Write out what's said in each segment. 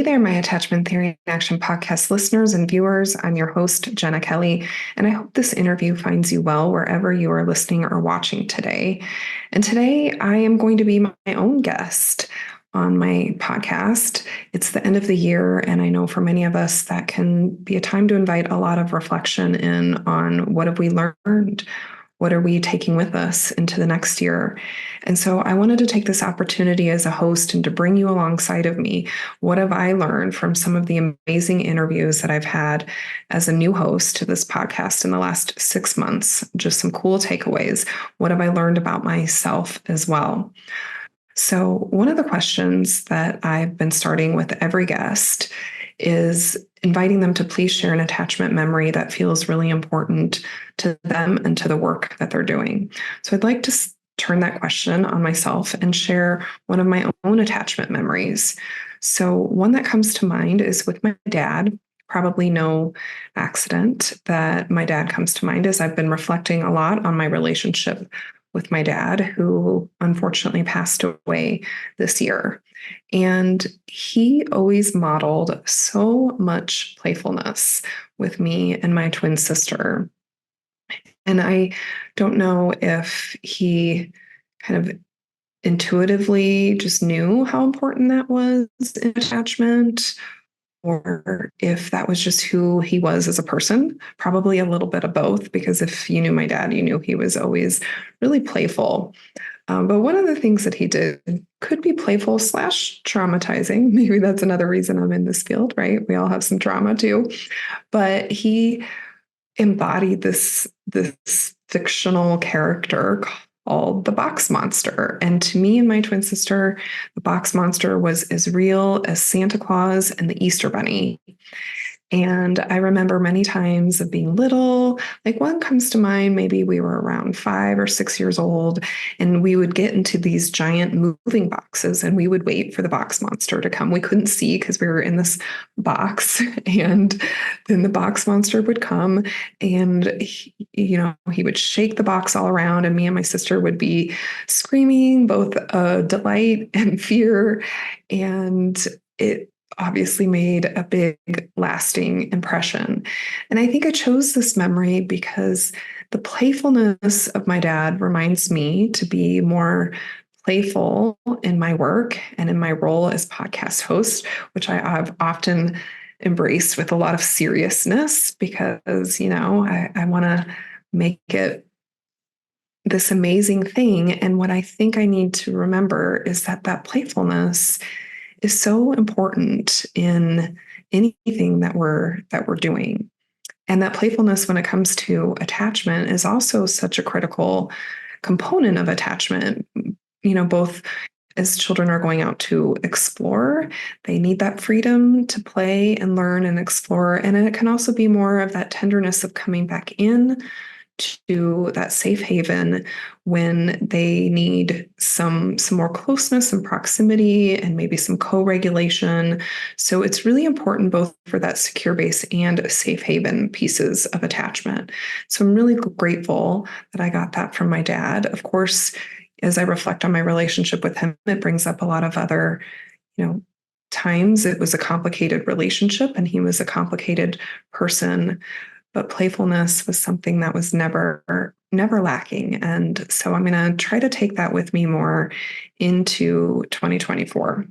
Hey there, my Attachment Theory in Action podcast listeners and viewers. I'm your host, Jenna Kelly, and I hope this interview finds you well wherever you are listening or watching today. And today I am going to be my own guest on my podcast. It's the end of the year, and I know for many of us that can be a time to invite a lot of reflection in on what have we learned? What are we taking with us into the next year? And so I wanted to take this opportunity as a host and to bring you alongside of me. What have I learned from some of the amazing interviews that I've had as a new host to this podcast in the last 6 months? Just some cool takeaways. What have I learned about myself as well? So, one of the questions that I've been starting with every guest is inviting them to please share an attachment memory that feels really important to them and to the work that they're doing. So, I'd like to turn that question on myself and share one of my own attachment memories. So, one that comes to mind is with my dad. Probably no accident that my dad comes to mind as I've been reflecting a lot on my relationship with my dad, who unfortunately passed away this year. And he always modeled so much playfulness with me and my twin sister. And I don't know if he kind of intuitively just knew how important that was in attachment, or if that was just who he was as a person. Probably a little bit of both, because if you knew my dad, you knew he was always really playful. But one of the things that he did could be playful / traumatizing. Maybe that's another reason I'm in this field, right? We all have some trauma too. But he embodied this fictional character called the box monster. And to me and my twin sister, the box monster was as real as Santa Claus and the Easter Bunny. And I remember many times of being little, like one comes to mind, maybe we were around 5 or 6 years old, and we would get into these giant moving boxes and we would wait for the box monster to come. We couldn't see because we were in this box, and then the box monster would come and he would shake the box all around, and me and my sister would be screaming both delight and fear. And it obviously made a big lasting impression. And I think I chose this memory because the playfulness of my dad reminds me to be more playful in my work and in my role as podcast host, which I've often embraced with a lot of seriousness because, I want to make it this amazing thing. And what I think I need to remember is that playfulness is so important in anything that we're doing. And that playfulness when it comes to attachment is also such a critical component of attachment. Both as children are going out to explore, they need that freedom to play and learn and explore. And it can also be more of that tenderness of coming back in to that safe haven when they need some more closeness and proximity and maybe some co-regulation. So it's really important both for that secure base and safe haven pieces of attachment. So I'm really grateful that I got that from my dad. Of course, as I reflect on my relationship with him, it brings up a lot of other, times it was a complicated relationship and he was a complicated person. But playfulness was something that was never lacking. And so I'm going to try to take that with me more into 2024.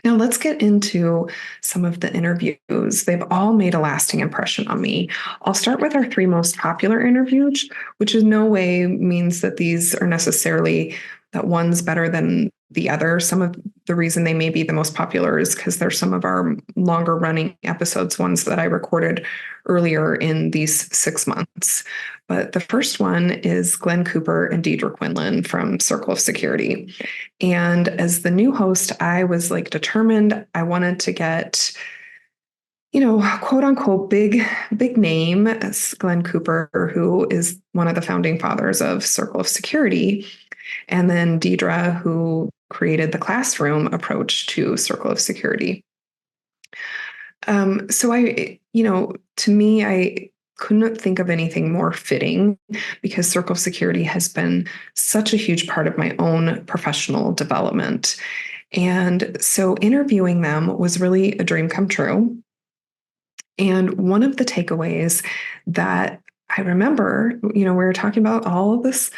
Now, let's get into some of the interviews. They've all made a lasting impression on me. I'll start with our 3 most popular interviews, which in no way means that these are necessarily that one's better than the other. Some of the reason they may be the most popular is because they're some of our longer running episodes, ones that I recorded earlier in these 6 months. But the first one is Glenn Cooper and Deidre Quinlan from Circle of Security. And as the new host, I was determined I wanted to get, quote unquote, big name as Glenn Cooper, who is one of the founding fathers of Circle of Security. And then Deidre, who created the classroom approach to Circle of Security. So to me, I couldn't think of anything more fitting because Circle of Security has been such a huge part of my own professional development. And so interviewing them was really a dream come true. And one of the takeaways that I remember, we were talking about all of this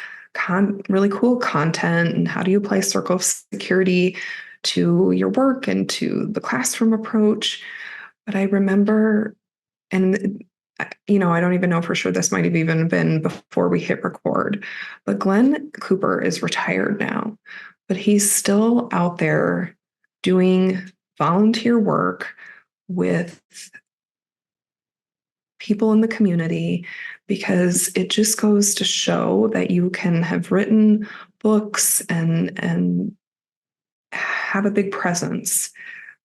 really cool content and how do you apply circle of security to your work and to the classroom approach. But I remember, and I don't even know for sure, this might have even been before we hit record, but Glenn Cooper is retired now, but he's still out there doing volunteer work with people in the community, because it just goes to show that you can have written books and have a big presence.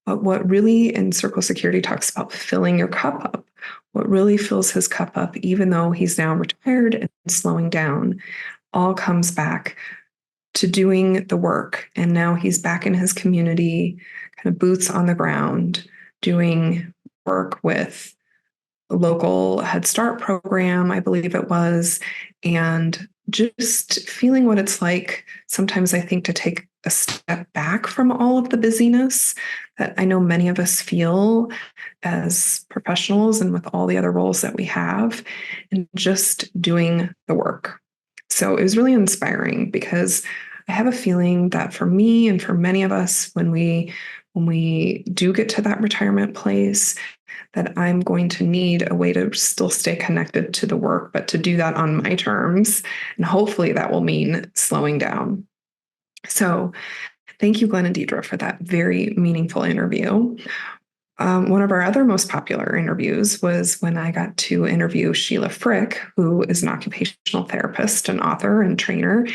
But what really in Circle Security talks about filling your cup up, what really fills his cup up, even though he's now retired and slowing down, all comes back to doing the work. And now he's back in his community, kind of boots on the ground, doing work with local Head Start program, I believe it was, and just feeling what it's like sometimes, I think, to take a step back from all of the busyness that I know many of us feel as professionals and with all the other roles that we have, and just doing the work. So it was really inspiring, because I have a feeling that for me and for many of us, when we do get to that retirement place, that I'm going to need a way to still stay connected to the work, but to do that on my terms. And hopefully that will mean slowing down. So thank you, Glenn and Deidre, for that very meaningful interview. One of our other most popular interviews was when I got to interview Sheila Frick, who is an occupational therapist and author and trainer.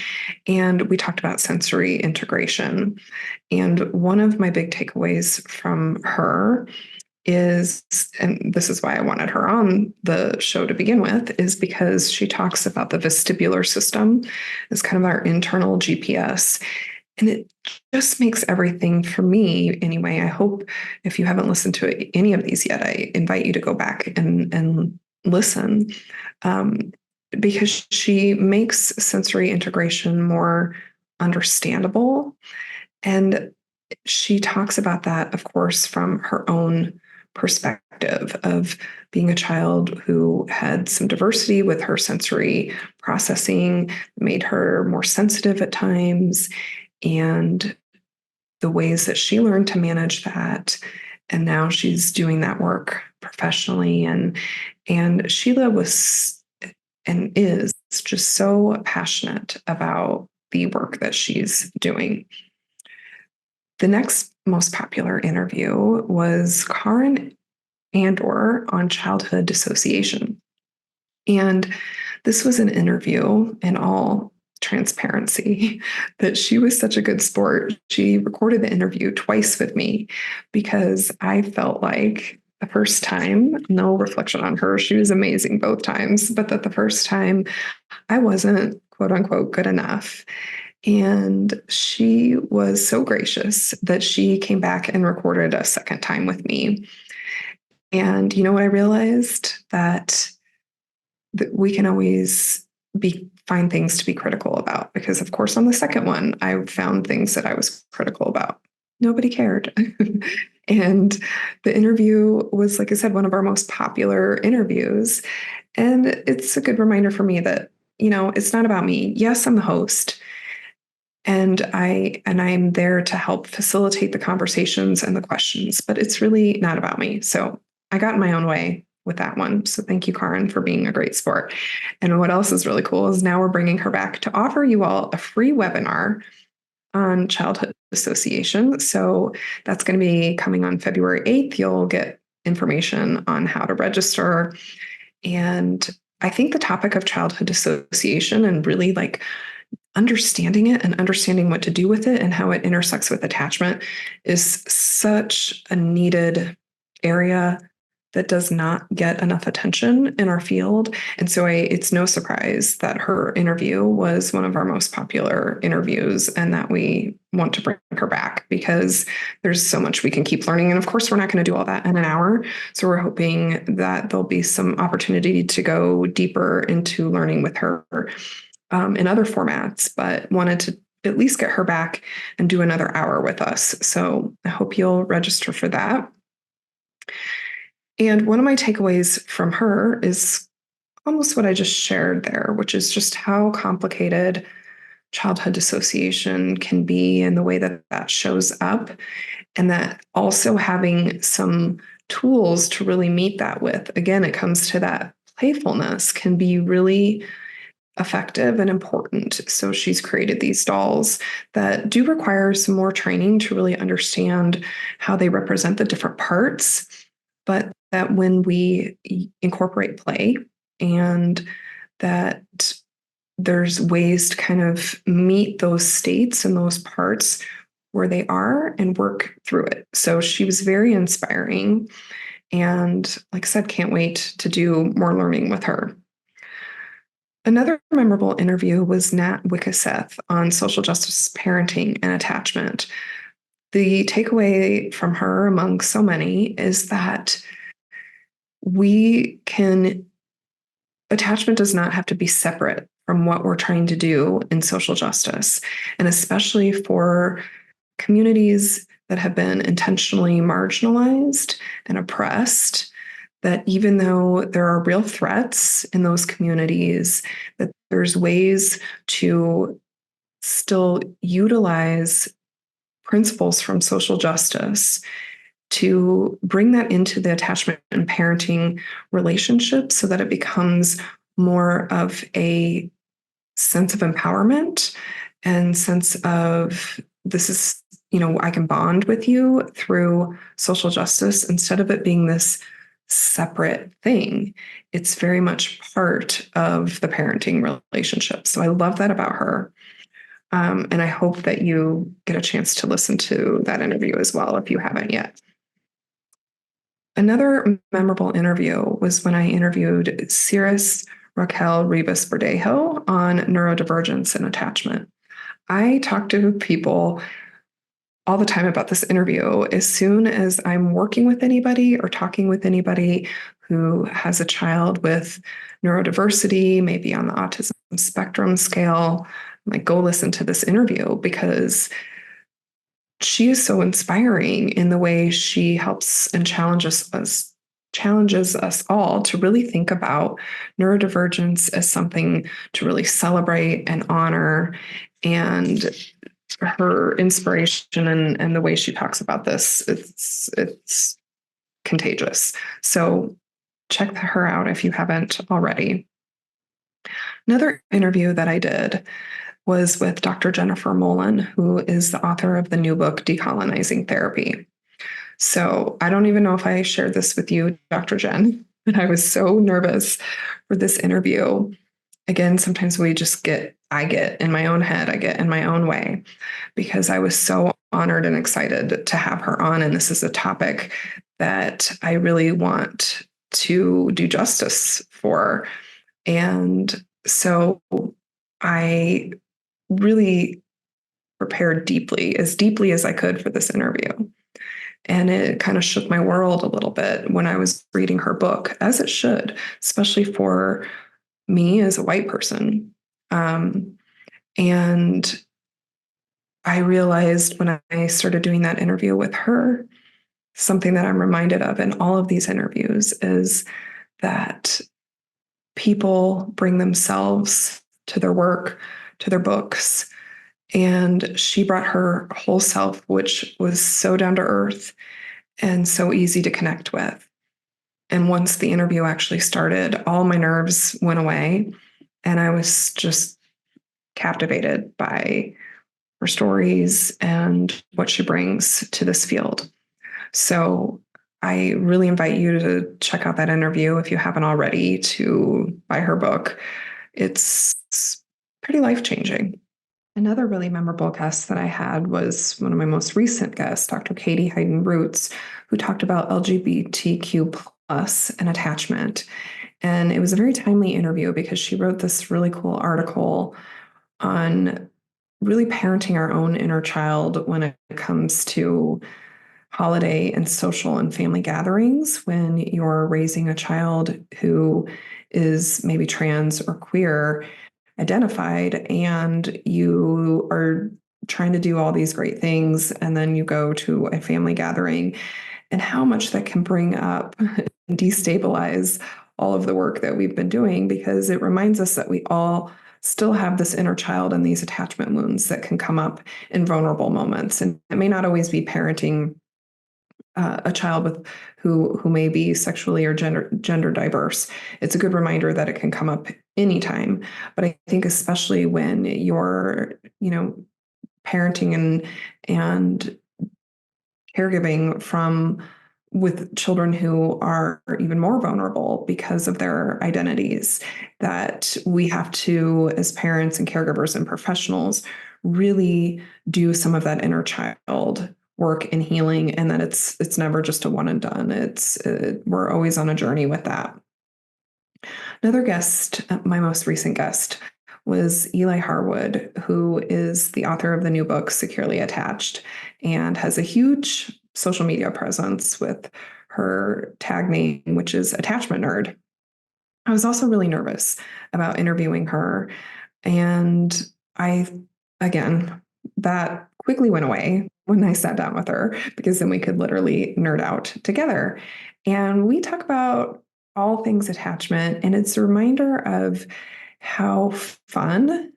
And we talked about sensory integration. And one of my big takeaways from her is, and this is why I wanted her on the show to begin with, is because she talks about the vestibular system as kind of our internal GPS. And it just makes everything, for me anyway. I hope if you haven't listened to any of these yet, I invite you to go back and listen, because she makes sensory integration more understandable. And she talks about that, of course, from her own perspective of being a child who had some diversity with her sensory processing, made her more sensitive at times, and the ways that she learned to manage that. And now she's doing that work professionally. And Sheila was and is just so passionate about the work that she's doing. The next most popular interview was Karen Andor on childhood dissociation. And this was an interview, in all transparency, that she was such a good sport. She recorded the interview twice with me, because I felt like the first time, no reflection on her, she was amazing both times, but that the first time I wasn't, quote unquote, good enough. And she was so gracious that she came back and recorded a second time with me. And you know what I realized? That we can always find things to be critical about, because of course on the second one, I found things that I was critical about. Nobody cared. And the interview was, like I said, one of our most popular interviews. And it's a good reminder for me that, it's not about me. Yes, I'm the host. And I'm there to help facilitate the conversations and the questions, but it's really not about me. So I got in my own way with that one. So thank you, Karen, for being a great sport. And what else is really cool is now we're bringing her back to offer you all a free webinar on childhood association. So that's going to be coming on February 8th. You'll get information on how to register. And I think the topic of childhood association, and really like understanding it and understanding what to do with it and how it intersects with attachment, is such a needed area that does not get enough attention in our field. And so it's no surprise that her interview was one of our most popular interviews, and that we want to bring her back, because there's so much we can keep learning. And of course, we're not going to do all that in an hour. So we're hoping that there'll be some opportunity to go deeper into learning with her in other formats, but wanted to at least get her back and do another hour with us. So I hope you'll register for that. And one of my takeaways from her is almost what I just shared there, which is just how complicated childhood dissociation can be and the way that that shows up, and that also having some tools to really meet that with. Again, it comes to that playfulness can be really effective and important. So she's created these dolls that do require some more training to really understand how they represent the different parts, but that when we incorporate play and that there's ways to kind of meet those states and those parts where they are and work through it. So she was very inspiring. And like I said, can't wait to do more learning with her. Another memorable interview was Nat Wickeseth on social justice, parenting, and attachment. The takeaway from her, among so many, is that attachment does not have to be separate from what we're trying to do in social justice, and especially for communities that have been intentionally marginalized and oppressed, that even though there are real threats in those communities, that there's ways to still utilize principles from social justice to bring that into the attachment and parenting relationship so that it becomes more of a sense of empowerment and sense of this is, I can bond with you through social justice instead of it being this separate thing. It's very much part of the parenting relationship. So I love that about her. And I hope that you get a chance to listen to that interview as well if you haven't yet. Another memorable interview was when I interviewed Cirrus Raquel Rivas Verdejo on neurodivergence and attachment. I talk to people all the time about this interview. As soon as I'm working with anybody or talking with anybody who has a child with neurodiversity, maybe on the autism spectrum scale, I'm like, go listen to this interview because she is so inspiring in the way she helps and challenges us all to really think about neurodivergence as something to really celebrate and honor. And her inspiration and the way she talks about this, it's contagious. So check her out if you haven't already. Another interview that I did was with Dr. Jennifer Mullen, who is the author of the new book, Decolonizing Therapy. So I don't even know if I shared this with you, Dr. Jen, but I was so nervous for this interview. Again, sometimes I get in my own head, I get in my own way because I was so honored and excited to have her on. And this is a topic that I really want to do justice for. And so I really prepared deeply as I could for this interview. And it kind of shook my world a little bit when I was reading her book, as it should, especially for me as a white person. And I realized when I started doing that interview with her, something that I'm reminded of in all of these interviews is that people bring themselves to their work, to their books. And she brought her whole self, which was so down to earth and so easy to connect with. And once the interview actually started, all my nerves went away. And I was just captivated by her stories and what she brings to this field. So I really invite you to check out that interview if you haven't already, to buy her book. It's pretty life-changing. Another really memorable guest that I had was one of my most recent guests, Dr. Katie Hayden Roots, who talked about LGBTQ plus and attachment. And it was a very timely interview because she wrote this really cool article on really parenting our own inner child when it comes to holiday and social and family gatherings when you're raising a child who is maybe trans or queer. identified, and you are trying to do all these great things, and then you go to a family gathering, and how much that can bring up and destabilize all of the work that we've been doing, because it reminds us that we all still have this inner child and these attachment wounds that can come up in vulnerable moments. And it may not always be parenting a child with who may be sexually or gender diverse. It's a good reminder that it can come up anytime. But I think especially when you're, parenting and caregiving from with children who are even more vulnerable because of their identities, that we have to, as parents and caregivers and professionals, really do some of that inner child work and healing, and that it's never just a one and done. We're always on a journey with that. Another guest, my most recent guest, was Eli Harwood, who is the author of the new book, Securely Attached, and has a huge social media presence with her tag name, which is Attachment Nerd. I was also really nervous about interviewing her. And again, that quickly went away when I sat down with her, because then we could literally nerd out together. And we talk about all things attachment. And it's a reminder of how fun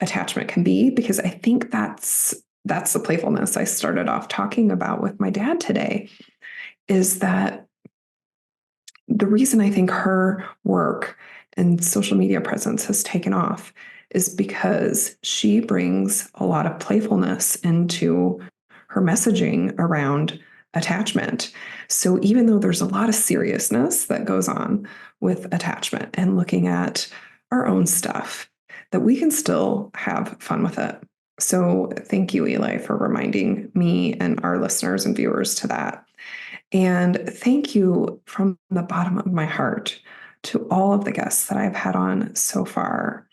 attachment can be, because I think that's the playfulness I started off talking about with my dad today, is that the reason I think her work and social media presence has taken off is because she brings a lot of playfulness into her messaging around attachment. So even though there's a lot of seriousness that goes on with attachment and looking at our own stuff, that we can still have fun with it. So thank you, Eli, for reminding me and our listeners and viewers to that. And thank you from the bottom of my heart to all of the guests that I've had on so far.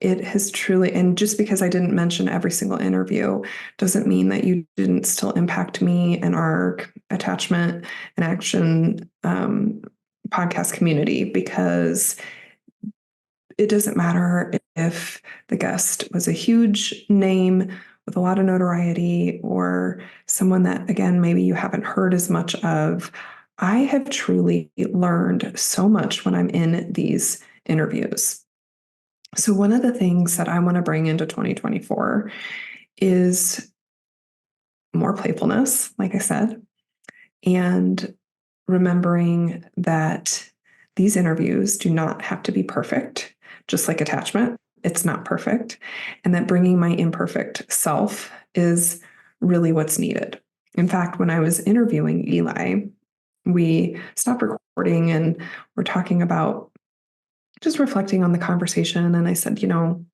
It has truly, and just because I didn't mention every single interview doesn't mean that you didn't still impact me and our attachment and action podcast community, because it doesn't matter if the guest was a huge name with a lot of notoriety or someone that, again, maybe you haven't heard as much of. I have truly learned so much when I'm in these interviews. So one of the things that I want to bring into 2024 is more playfulness, like I said, and remembering that these interviews do not have to be perfect, just like attachment. It's not perfect. And that bringing my imperfect self is really what's needed. In fact, when I was interviewing Eli, we stopped recording and we're talking about just reflecting on the conversation. And I said,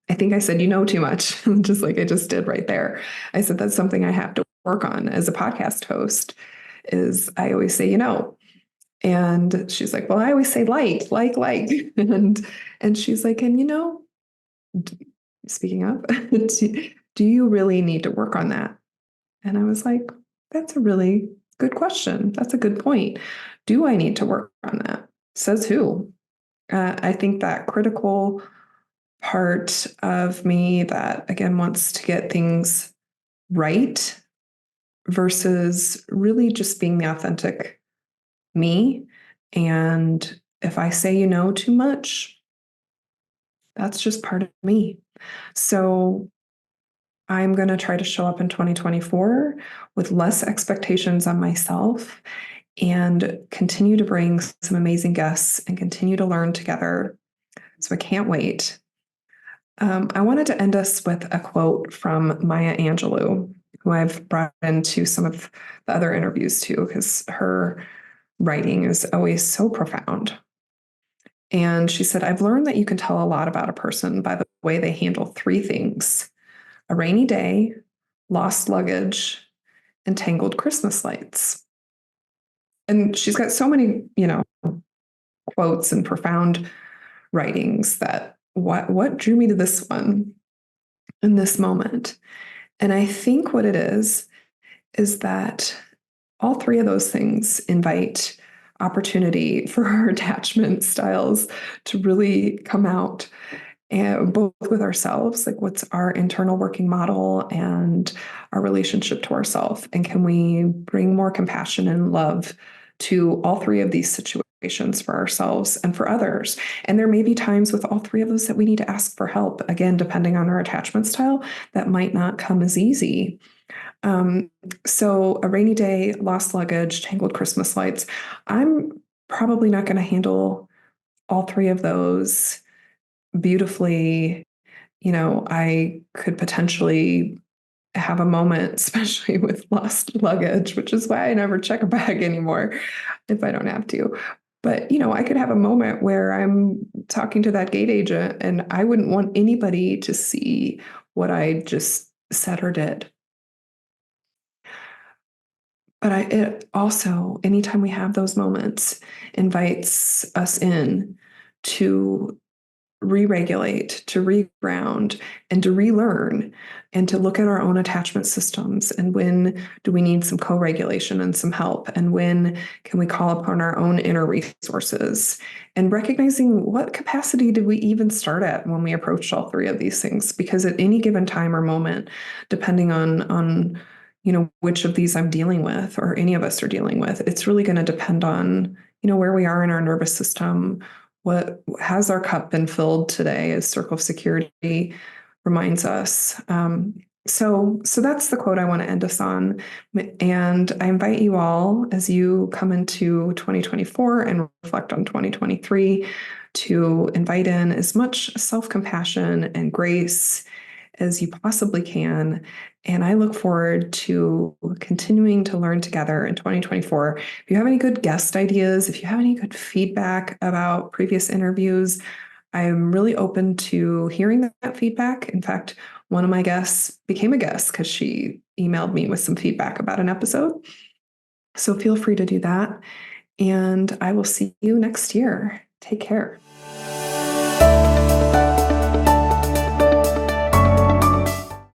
I think I said, too much, just like I just did right there. I said, that's something I have to work on as a podcast host, is I always say, and she's like, well, I always say like. And she's like, and speaking of, do you really need to work on that? And I was like, that's a really good question. That's a good point. Do I need to work on that? Says who? I think that critical part of me that, again, wants to get things right versus really just being the authentic me. And if I say too much, that's just part of me. So I'm going to try to show up in 2024 with less expectations on myself and continue to bring some amazing guests and continue to learn together. So I can't wait. I wanted to end us with a quote from Maya Angelou, who I've brought into some of the other interviews too, because her writing is always so profound. And she said, I've learned that you can tell a lot about a person by the way they handle three things: a rainy day, lost luggage, and tangled Christmas lights. And she's got so many, quotes and profound writings that what drew me to this one in this moment. And I think what it is that all three of those things invite opportunity for our attachment styles to really come out. and both with ourselves, like what's our internal working model and our relationship to ourselves, and can we bring more compassion and love to all three of these situations for ourselves and for others. And there may be times with all three of those that we need to ask for help, again, depending on our attachment style, that might not come as easy. um, so a rainy day, lost luggage, tangled Christmas lights, I'm probably not going to handle all three of those beautifully. I could potentially have a moment, especially with lost luggage, which is why I never check a bag anymore if I don't have to. But, I could have a moment where I'm talking to that gate agent and I wouldn't want anybody to see what I just said or did. But it also, anytime we have those moments, invites us in to re-regulate, to reground, and to relearn, and to look at our own attachment systems. And when do we need some co-regulation and some help? And when can we call upon our own inner resources? And recognizing what capacity did we even start at when we approached all three of these things? Because at any given time or moment, depending on which of these I'm dealing with, or any of us are dealing with, it's really going to depend on where we are in our nervous system. What has our cup been filled today, as Circle of Security reminds us. So that's the quote I want to end us on. And I invite you all, as you come into 2024 and reflect on 2023, to invite in as much self-compassion and grace as you possibly can. And I look forward to continuing to learn together in 2024. If you have any good guest ideas, if you have any good feedback about previous interviews, I'm really open to hearing that feedback. In fact, one of my guests became a guest because she emailed me with some feedback about an episode. So feel free to do that. And I will see you next year. Take care.